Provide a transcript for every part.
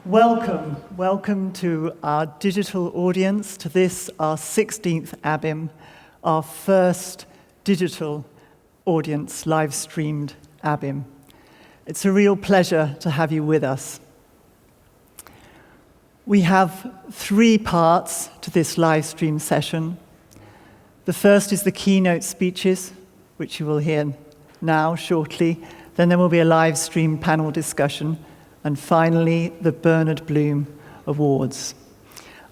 Welcome to our digital audience, to this, our 16th ABIM, our first digital audience, live-streamed ABIM. It's a real pleasure to have you with us. We have 3 parts to this live-stream session. The first is the keynote speeches, which you will hear now shortly. Then there will be a live-stream panel discussion. And finally, the Bernard Bloom Awards.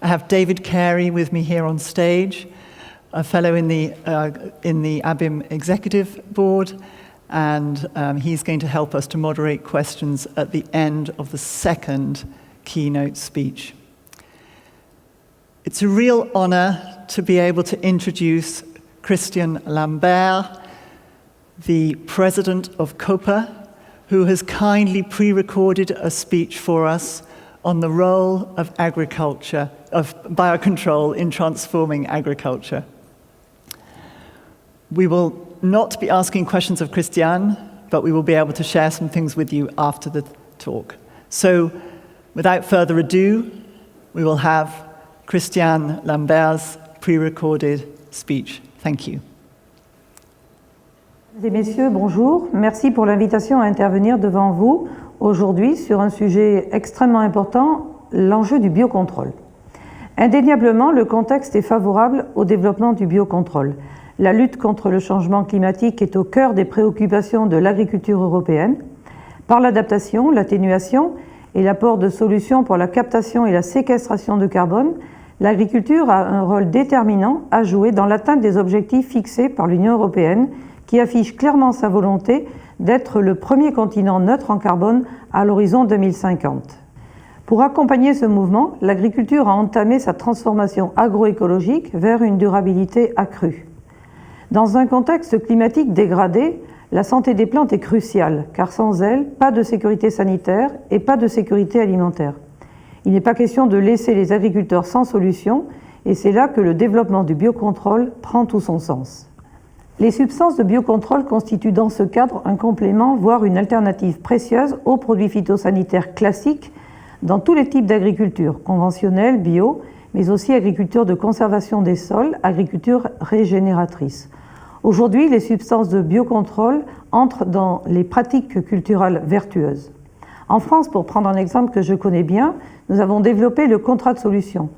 I have David Carey with me here on stage, a fellow in the ABIM Executive Board, and he's going to help us to moderate questions at the end of the second keynote speech. It's a real honor to be able to introduce Christiane Lambert, the president of Copa, who has kindly pre-recorded a speech for us on the role of agriculture, of biocontrol in transforming agriculture. We will not be asking questions of Christiane, but we will be able to share some things with you after the talk. So, without further ado, we will have Christiane Lambert's pre-recorded speech. Thank you. Mesdames et messieurs, bonjour. Merci pour l'invitation à intervenir devant vous aujourd'hui sur un sujet extrêmement important, l'enjeu du biocontrôle. Indéniablement, le contexte est favorable au développement du biocontrôle. La lutte contre le changement climatique est au cœur des préoccupations de l'agriculture européenne. Par l'adaptation, l'atténuation et l'apport de solutions pour la captation et la séquestration de carbone, l'agriculture a un rôle déterminant à jouer dans l'atteinte des objectifs fixés par l'Union européenne, qui affiche clairement sa volonté d'être le premier continent neutre en carbone à l'horizon 2050. Pour accompagner ce mouvement, l'agriculture a entamé sa transformation agroécologique vers une durabilité accrue. Dans un contexte climatique dégradé, la santé des plantes est cruciale, car sans elle, pas de sécurité sanitaire et pas de sécurité alimentaire. Il n'est pas question de laisser les agriculteurs sans solution, et c'est là que le développement du biocontrôle prend tout son sens. Les substances de biocontrôle constituent dans ce cadre un complément, voire une alternative précieuse aux produits phytosanitaires classiques dans tous les types d'agriculture, conventionnelle, bio, mais aussi agriculture de conservation des sols, agriculture régénératrice. Aujourd'hui, les substances de biocontrôle entrent dans les pratiques culturales vertueuses. En France, pour prendre un exemple que je connais bien, nous avons développé le contrat de solution,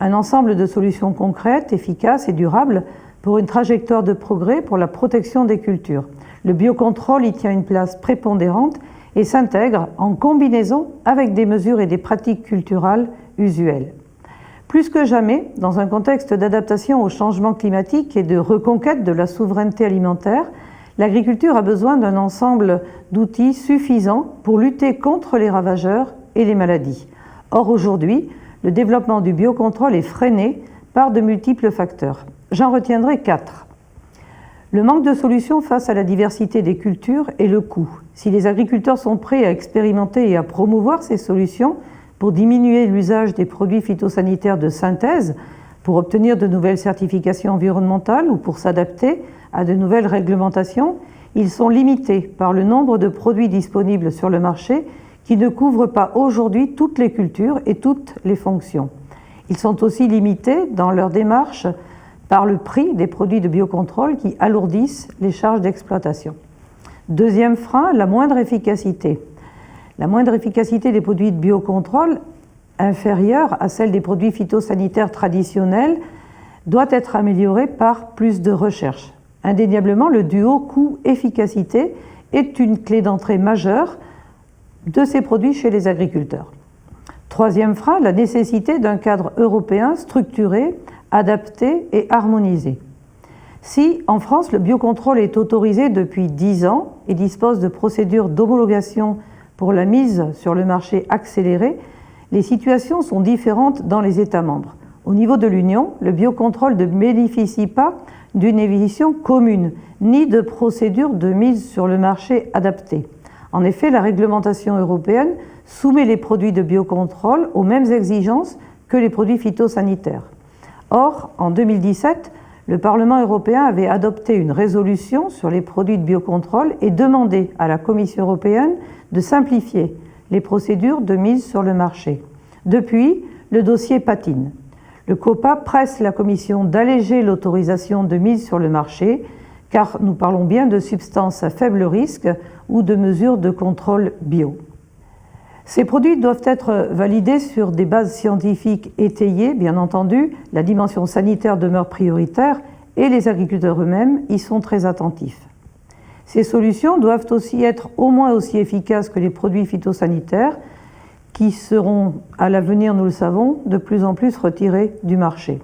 un ensemble de solutions concrètes, efficaces et durables pour une trajectoire de progrès pour la protection des cultures. Le biocontrôle y tient une place prépondérante et s'intègre en combinaison avec des mesures et des pratiques culturales usuelles. Plus que jamais, dans un contexte d'adaptation au changement climatique et de reconquête de la souveraineté alimentaire, l'agriculture a besoin d'un ensemble d'outils suffisants pour lutter contre les ravageurs et les maladies. Or, aujourd'hui, le développement du biocontrôle est freiné par de multiples facteurs. J'en retiendrai 4. Le manque de solutions face à la diversité des cultures et le coût. Si les agriculteurs sont prêts à expérimenter et à promouvoir ces solutions pour diminuer l'usage des produits phytosanitaires de synthèse, pour obtenir de nouvelles certifications environnementales ou pour s'adapter à de nouvelles réglementations, ils sont limités par le nombre de produits disponibles sur le marché qui ne couvrent pas aujourd'hui toutes les cultures et toutes les fonctions. Ils sont aussi limités dans leur démarche par le prix des produits de biocontrôle qui alourdissent les charges d'exploitation. Deuxième frein, la moindre efficacité. La moindre efficacité des produits de biocontrôle, inférieure à celle des produits phytosanitaires traditionnels, doit être améliorée par plus de recherche. Indéniablement, le duo coût-efficacité est une clé d'entrée majeure de ces produits chez les agriculteurs. Troisième frein, la nécessité d'un cadre européen structuré, adapté et harmonisé. Si, en France, le biocontrôle est autorisé depuis 10 ans et dispose de procédures d'homologation pour la mise sur le marché accélérée, les situations sont différentes dans les États membres. Au niveau de l'Union, le biocontrôle ne bénéficie pas d'une édition commune, ni de procédures de mise sur le marché adaptées. En effet, la réglementation européenne soumet les produits de biocontrôle aux mêmes exigences que les produits phytosanitaires. Or, en 2017, le Parlement européen avait adopté une résolution sur les produits de biocontrôle et demandé à la Commission européenne de simplifier les procédures de mise sur le marché. Depuis, le dossier patine. Le Copa presse la Commission d'alléger l'autorisation de mise sur le marché, car nous parlons bien de substances à faible risque ou de mesures de contrôle bio. Ces produits doivent être validés sur des bases scientifiques étayées, bien entendu, la dimension sanitaire demeure prioritaire et les agriculteurs eux-mêmes y sont très attentifs. Ces solutions doivent aussi être au moins aussi efficaces que les produits phytosanitaires qui seront, à l'avenir, nous le savons, de plus en plus retirés du marché.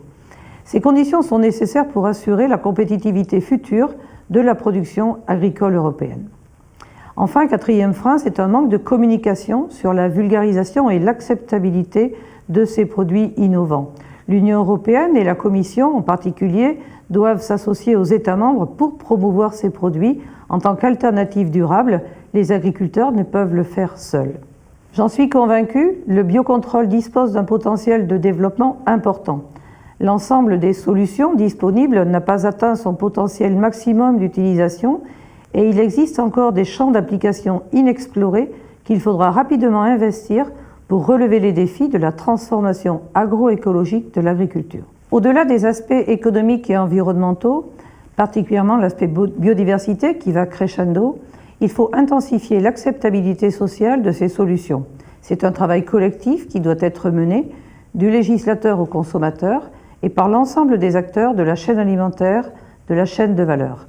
Ces conditions sont nécessaires pour assurer la compétitivité future de la production agricole européenne. Enfin, quatrième frein, c'est un manque de communication sur la vulgarisation et l'acceptabilité de ces produits innovants. L'Union européenne et la Commission en particulier doivent s'associer aux États membres pour promouvoir ces produits en tant qu'alternative durable. Les agriculteurs ne peuvent le faire seuls. J'en suis convaincue, le biocontrôle dispose d'un potentiel de développement important. L'ensemble des solutions disponibles n'a pas atteint son potentiel maximum d'utilisation et il existe encore des champs d'application inexplorés qu'il faudra rapidement investir pour relever les défis de la transformation agroécologique de l'agriculture. Au-delà des aspects économiques et environnementaux, particulièrement l'aspect biodiversité qui va crescendo, il faut intensifier l'acceptabilité sociale de ces solutions. C'est un travail collectif qui doit être mené du législateur au consommateur et par l'ensemble des acteurs de la chaîne alimentaire, de la chaîne de valeur.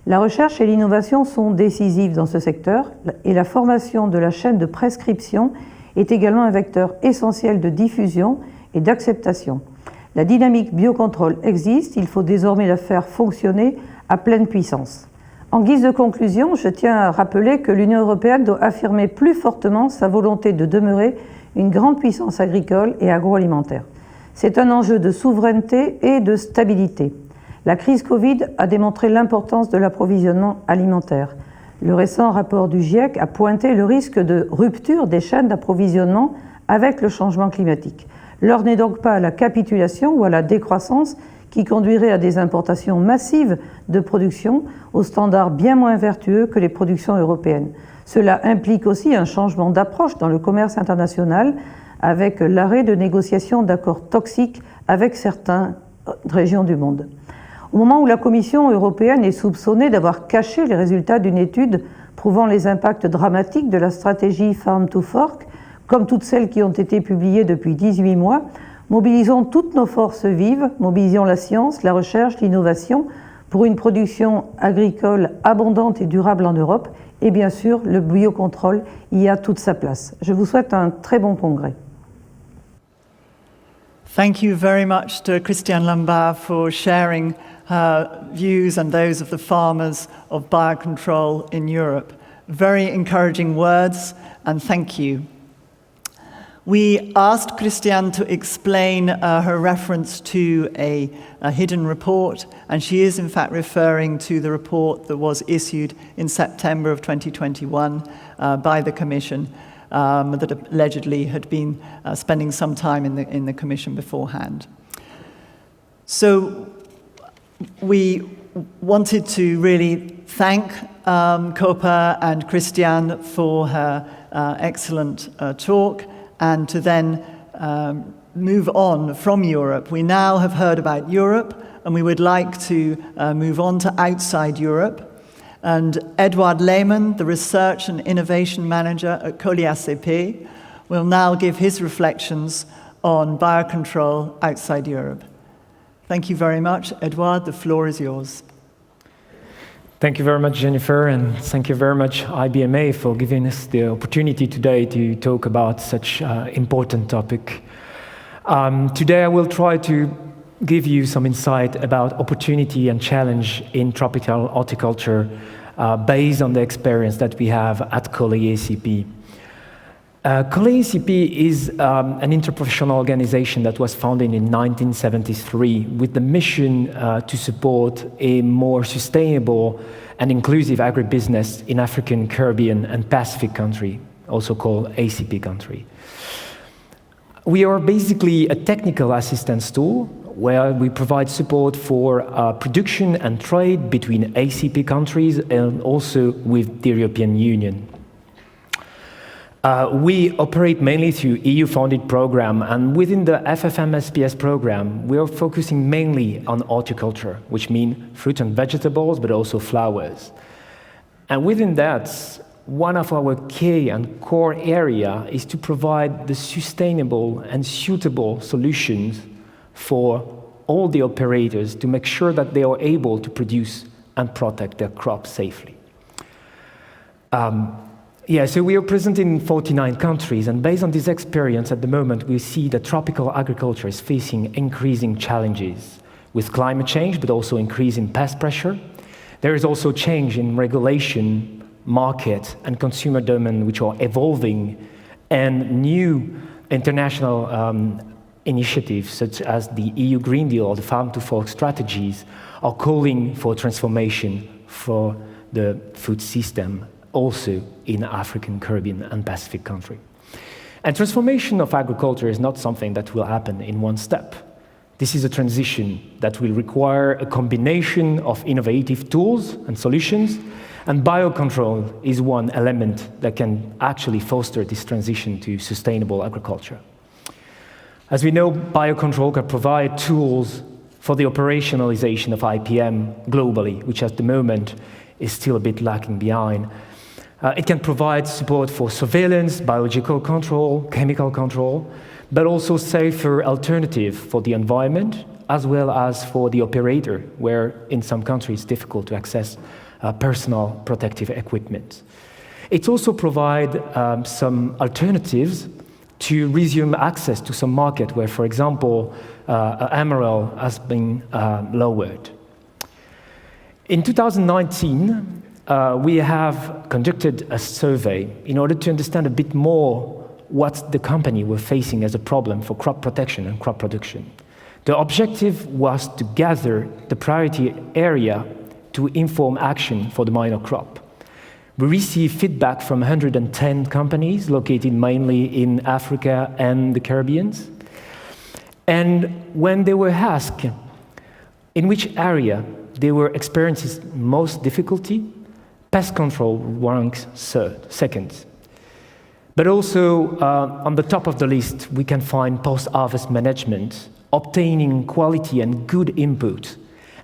La recherche et l'innovation sont décisives dans ce secteur et la formation de la chaîne de prescription est également un vecteur essentiel de diffusion et d'acceptation. La dynamique biocontrôle existe, il faut désormais la faire fonctionner à pleine puissance. En guise de conclusion, je tiens à rappeler que l'Union européenne doit affirmer plus fortement sa volonté de demeurer une grande puissance agricole et agroalimentaire. C'est un enjeu de souveraineté et de stabilité. La crise Covid a démontré l'importance de l'approvisionnement alimentaire. Le récent rapport du GIEC a pointé le risque de rupture des chaînes d'approvisionnement avec le changement climatique. L'heure n'est donc pas à la capitulation ou à la décroissance qui conduirait à des importations massives de production aux standards bien moins vertueux que les productions européennes. Cela implique aussi un changement d'approche dans le commerce international avec l'arrêt de négociations d'accords toxiques avec certaines régions du monde. Au moment où la Commission européenne est soupçonnée d'avoir caché les résultats d'une étude prouvant les impacts dramatiques de la stratégie Farm to Fork, comme toutes celles qui ont été publiées depuis 18 mois, mobilisons toutes nos forces vives, mobilisons la science, la recherche, l'innovation pour une production agricole abondante et durable en Europe. Et bien sûr, le biocontrôle y a toute sa place. Je vous souhaite un très bon congrès. Thank you very much to Christiane Lambert for sharing her views and those of the farmers of Biocontrol in Europe. Very encouraging words, and thank you. We asked Christiane to explain her reference to a hidden report, and she is in fact referring to the report that was issued in September of 2021 by the Commission that allegedly had been spending some time in the Commission beforehand. So we wanted to really thank Copa and Christiane for her excellent talk, and to then move on from Europe. We now have heard about Europe, and we would like to move on to outside Europe. And Edouard Lehmann, the Research and Innovation Manager at COLEACP, will now give his reflections on biocontrol outside Europe. Thank you very much. Edouard, the floor is yours. Thank you very much, Jennifer, and thank you very much, IBMA, for giving us the opportunity today to talk about such an important topic. Today I will try to give you some insight about opportunity and challenge in tropical horticulture based on the experience that we have at COLEACP. COLEACP is an interprofessional organization that was founded in 1973 with the mission to support a more sustainable and inclusive agribusiness in African, Caribbean, and Pacific country, also called ACP country. We are basically a technical assistance tool where we provide support for production and trade between ACP countries and also with the European Union. We operate mainly through EU-funded program, and within the FFM-SPS program, we are focusing mainly on horticulture, which means fruit and vegetables, but also flowers. And within that, one of our key and core area is to provide the sustainable and suitable solutions for all the operators to make sure that they are able to produce and protect their crops safely. So we are present in 49 countries, and based on this experience at the moment, we see that tropical agriculture is facing increasing challenges with climate change, but also increase in pest pressure. There is also change in regulation, market, and consumer demand, which are evolving, and new international initiatives, such as the EU Green Deal or the Farm to Fork strategies, are calling for transformation for the food system, also in African, Caribbean, and Pacific countries. And transformation of agriculture is not something that will happen in one step. This is a transition that will require a combination of innovative tools and solutions, and biocontrol is one element that can actually foster this transition to sustainable agriculture. As we know, biocontrol can provide tools for the operationalization of IPM globally, which at the moment is still a bit lacking behind. It can provide support for surveillance, biological control, chemical control, but also safer alternative for the environment, as well as for the operator, where in some countries it's difficult to access personal protective equipment. It also provides some alternatives to resume access to some market where, for example, emerald has been lowered. In 2019, we have conducted a survey in order to understand a bit more what the company were facing as a problem for crop protection and crop production. The objective was to gather the priority area to inform action for the minor crop. We received feedback from 110 companies located mainly in Africa and the Caribbean. And when they were asked in which area they were experiencing most difficulty, pest control ranks second. But also, on the top of the list, we can find post-harvest management, obtaining quality and good input,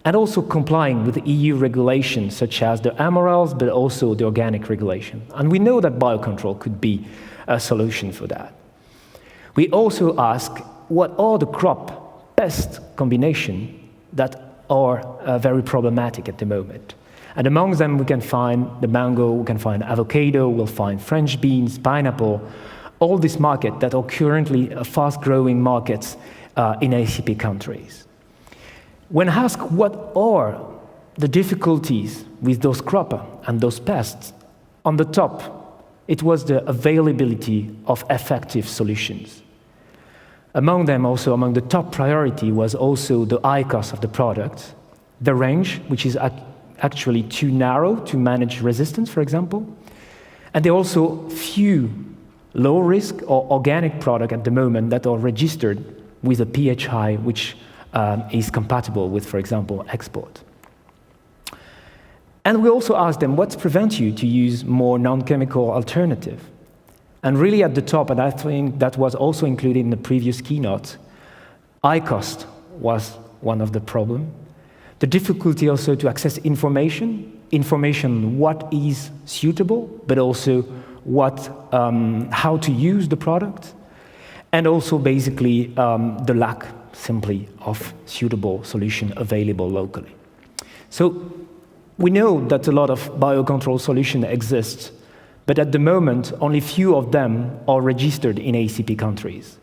and also complying with EU regulations, such as the emeralds, but also the organic regulation. And we know that biocontrol could be a solution for that. We also ask, what are the crop pest combinations that are very problematic at the moment? And among them, we can find the mango, we can find avocado, we'll find French beans, pineapple, all these markets that are currently fast-growing markets in ACP countries. When asked what are the difficulties with those crops and those pests, on the top, it was the availability of effective solutions. Among them, also among the top priority was also the high cost of the product, the range, which is actually too narrow to manage resistance, for example. And there are also few low-risk or organic products at the moment that are registered with a PHI which is compatible with, for example, export. And we also asked them, what prevents you to use more non-chemical alternative? And really at the top, and I think that was also included in the previous keynote, high cost was one of the problems. The difficulty also to access information what is suitable, but also how to use the product, and also basically the lack simply of suitable solution available locally. So we know that a lot of biocontrol solutions exist, but at the moment only few of them are registered in ACP countries.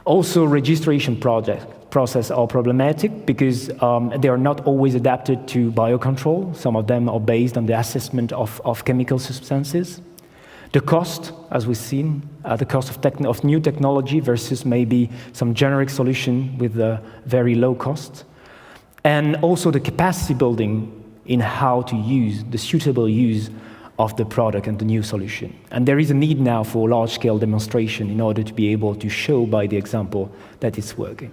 Also, registration process are problematic because they are not always adapted to biocontrol. Some of them are based on the assessment of chemical substances. The cost, as we've seen, the cost of new technology versus maybe some generic solution with a very low cost. And also the capacity building in how to use the suitable use of the product and the new solution. And there is a need now for large-scale demonstration in order to be able to show by the example that it's working.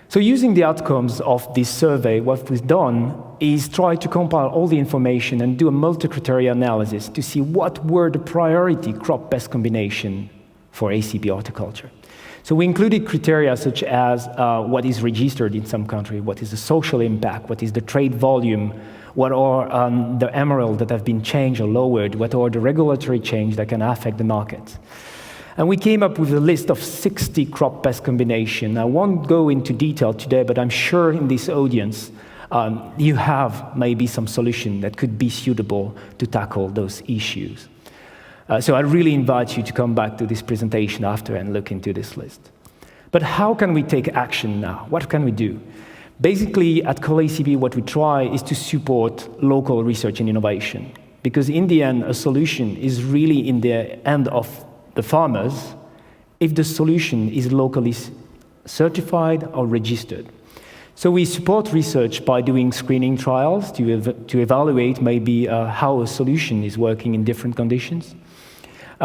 So using the outcomes of this survey, what we've done is try to compile all the information and do a multi-criteria analysis to see what were the priority crop pest combination for ACP horticulture. So we included criteria such as what is registered in some country, what is the social impact, what is the trade volume, what are the emerald that have been changed or lowered, what are the regulatory change that can affect the market. And we came up with a list of 60 crop pest combinations. I won't go into detail today, but I'm sure in this audience you have maybe some solution that could be suitable to tackle those issues. So I really invite you to come back to this presentation after and look into this list. But how can we take action now? What can we do? Basically, at COLEACP, what we try is to support local research and innovation. Because in the end, a solution is really in the hand of the farmers if the solution is locally certified or registered. So we support research by doing screening trials to evaluate maybe how a solution is working in different conditions.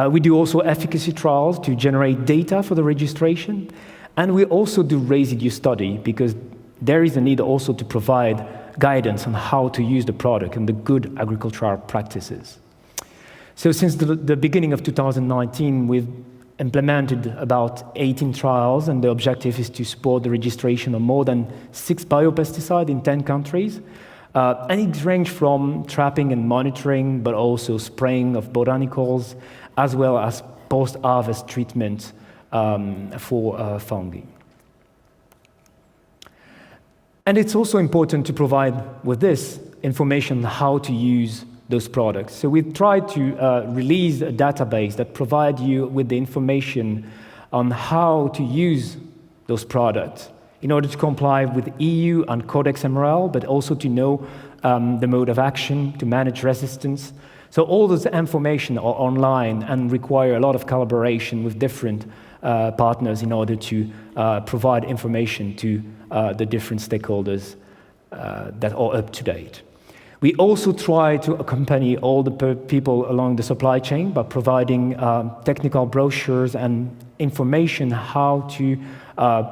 We do also efficacy trials to generate data for the registration. And we also do residue study because there is a need also to provide guidance on how to use the product and the good agricultural practices. So since the beginning of 2019, we've implemented about 18 trials, and the objective is to support the registration of more than 6 biopesticides in 10 countries. And it ranges from trapping and monitoring, but also spraying of botanicals, as well as post-harvest treatment for fungi. And it's also important to provide with this information on how to use those products. So we've tried to release a database that provides you with the information on how to use those products in order to comply with EU and Codex MRL, but also to know the mode of action, to manage resistance. So all this information are online and require a lot of collaboration with different partners in order to provide information to the different stakeholders that are up to date. We also try to accompany all the people along the supply chain by providing technical brochures and information how to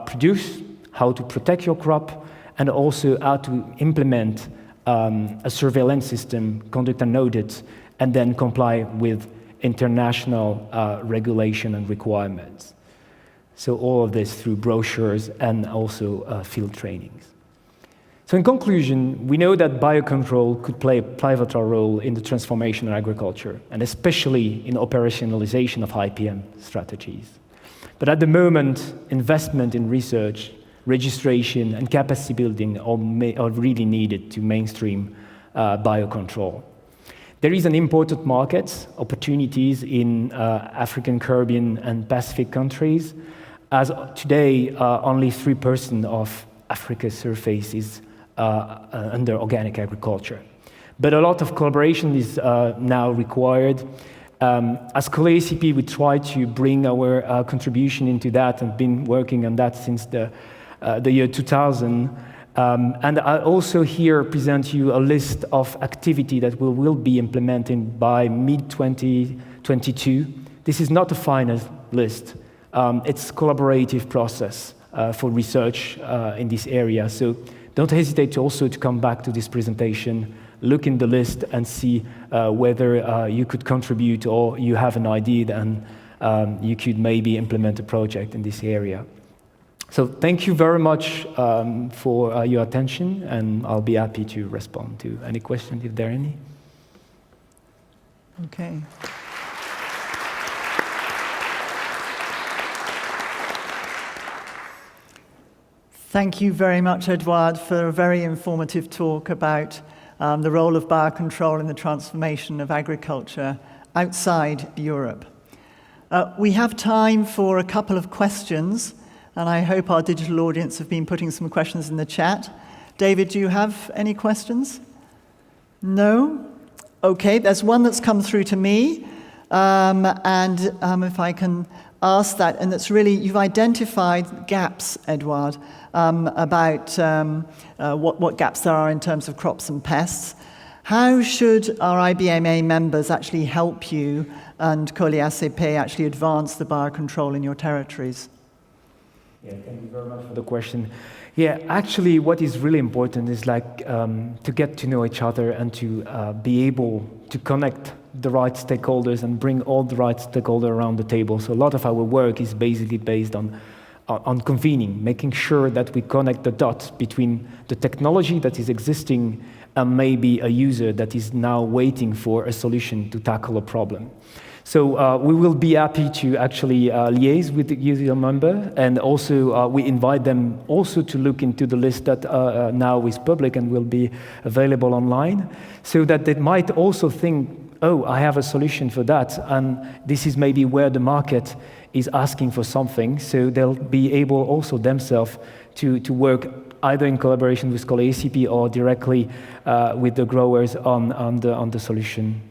produce, how to protect your crop, and also how to implement a surveillance system, conduct an audit, and then comply with international regulation and requirements. So all of this through brochures and also field trainings. So in conclusion, we know that biocontrol could play a pivotal role in the transformation of agriculture, and especially in operationalization of IPM strategies. But at the moment, investment in research, registration, and capacity building are really needed to mainstream biocontrol. There is an important market, opportunities in African, Caribbean, and Pacific countries, as today only 3% of Africa's surface is under organic agriculture. But a lot of collaboration is now required. As COLEACP, we try to bring our contribution into that and been working on that since the year 2000. And I also here present you a list of activity that we will be implementing by mid-2022. This is not a final list. It's a collaborative process for research in this area. So don't hesitate to also to come back to this presentation, look in the list and see whether you could contribute or you have an idea and you could maybe implement a project in this area. So thank you very much for your attention, and I'll be happy to respond to any questions if there are any. Okay. Thank you very much, Edouard, for a very informative talk about the role of biocontrol in the transformation of agriculture outside Europe. We have time for a couple of questions, and I hope our digital audience have been putting some questions in the chat. David, do you have any questions? No? Okay, there's one that's come through to me, and if I can ask that, and that's really, you've identified gaps, Edouard, about what gaps there are in terms of crops and pests. How should our IBMA members actually help you and COLEACP actually advance the biocontrol in your territories? Yeah, thank you very much for the question. Yeah, actually, what is really important is to get to know each other and to be able to connect the right stakeholders and bring all the right stakeholders around the table. So a lot of our work is basically based on convening, making sure that we connect the dots between the technology that is existing and maybe a user that is now waiting for a solution to tackle a problem. So we will be happy to actually liaise with the user member, and also we invite them also to look into the list that now is public and will be available online, so that they might also think, oh, I have a solution for that, and this is maybe where the market is asking for something, so they'll be able also themselves to work either in collaboration with COLEACP or directly with the growers on the solution.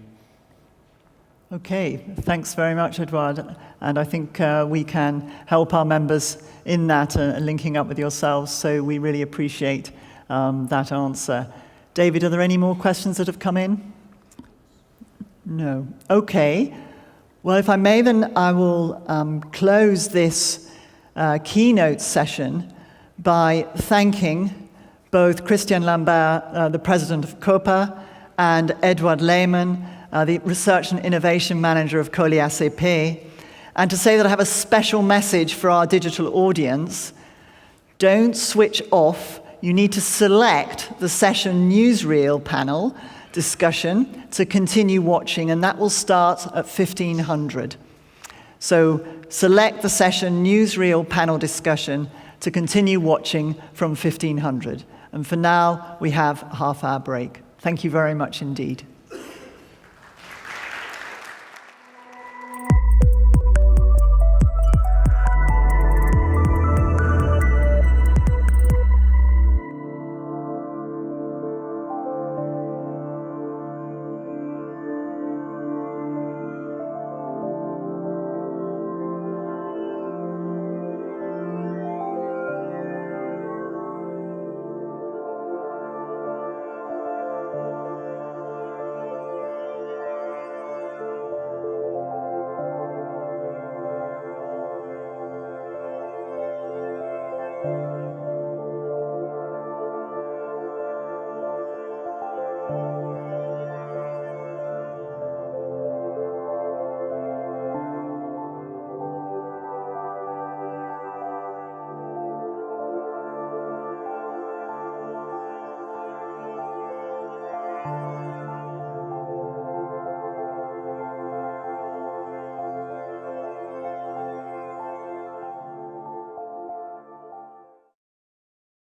Okay, thanks very much, Edouard. And I think we can help our members in that, linking up with yourselves, so we really appreciate that answer. David, are there any more questions that have come in? No. Okay. Well, if I may, then I will close this keynote session by thanking both Christiane Lambert, the president of Copa, and Edouard Lehmann, the Research and Innovation Manager of COLEACP, and to say that I have a special message for our digital audience. Don't switch off. You need to select the session newsreel panel discussion to continue watching, and that will start at 1500. So select the session newsreel panel discussion to continue watching from 1500. And for now, we have a half-hour break. Thank you very much indeed.